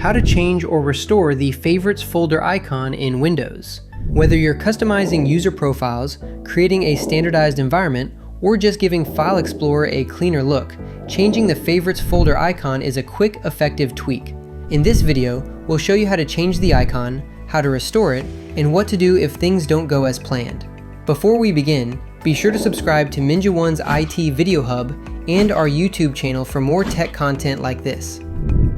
how to change or restore the Favorites folder icon in Windows. Whether you're customizing user profiles, creating a standardized environment, or just giving File Explorer a cleaner look, changing the Favorites folder icon is a quick, effective tweak. In this video, we'll show you how to change the icon, how to restore it, and what to do if things don't go as planned. Before we begin, be sure to subscribe to Ninja1's IT Video Hub and our YouTube channel for more tech content like this.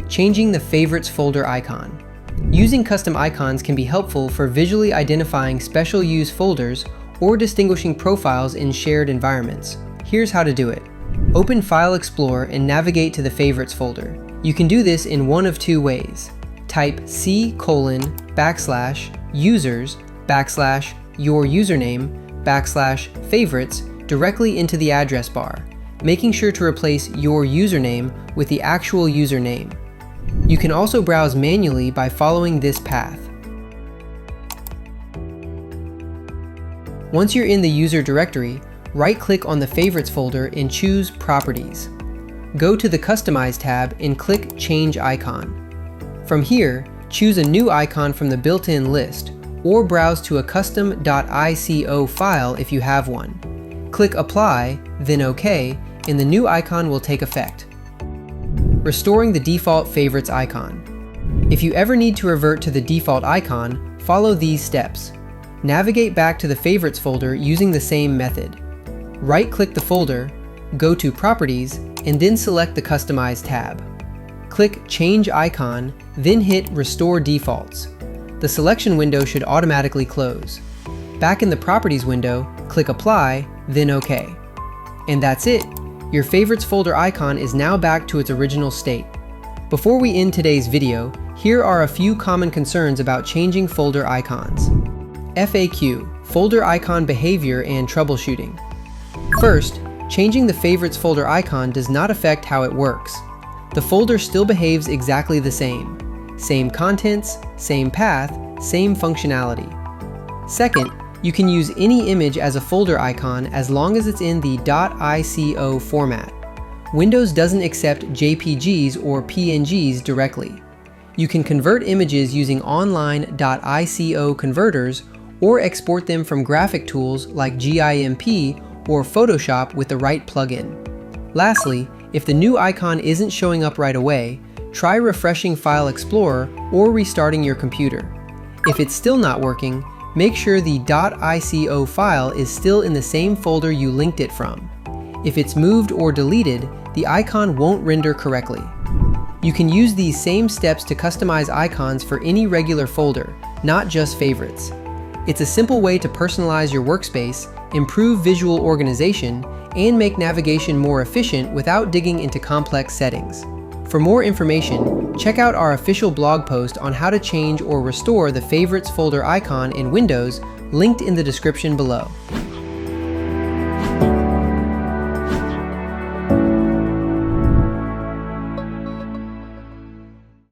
Changing the Favorites folder icon. Using custom icons can be helpful for visually identifying special use folders or distinguishing profiles in shared environments. Here's how to do it. Open File Explorer and navigate to the Favorites folder. You can do this in one of two ways. Type C:\users\your username\favorites directly into the address bar, making sure to replace your username with the actual username. You can also browse manually by following this path. Once you're in the user directory, right-click on the Favorites folder and choose Properties. Go to the Customize tab and click Change Icon. From here, choose a new icon from the built-in list, or browse to a custom.ico file if you have one. Click Apply, then OK, and the new icon will take effect. Restoring the default Favorites icon. If you ever need to revert to the default icon, follow these steps. Navigate back to the Favorites folder using the same method. Right-click the folder, go to Properties, and then select the Customize tab. Click Change Icon, then hit Restore Defaults. The selection window should automatically close. Back in the Properties window, click Apply, then OK. And that's it! Your Favorites folder icon is now back to its original state. Before we end today's video, here are a few common concerns about changing folder icons. FAQ, Folder Icon Behavior and Troubleshooting. First, changing the Favorites folder icon does not affect how it works. The folder still behaves exactly the same. Same contents, same path, same functionality. Second, you can use any image as a folder icon as long as it's in the .ico format. Windows doesn't accept JPGs or PNGs directly. You can convert images using online .ico converters or export them from graphic tools like GIMP or Photoshop with the right plugin. Lastly, if the new icon isn't showing up right away, try refreshing File Explorer or restarting your computer. If it's still not working, make sure the .ico file is still in the same folder you linked it from. If it's moved or deleted, the icon won't render correctly. You can use these same steps to customize icons for any regular folder, not just Favorites. It's a simple way to personalize your workspace, improve visual organization, and make navigation more efficient without digging into complex settings. For more information, check out our official blog post on how to change or restore the Favorites folder icon in Windows, linked in the description below.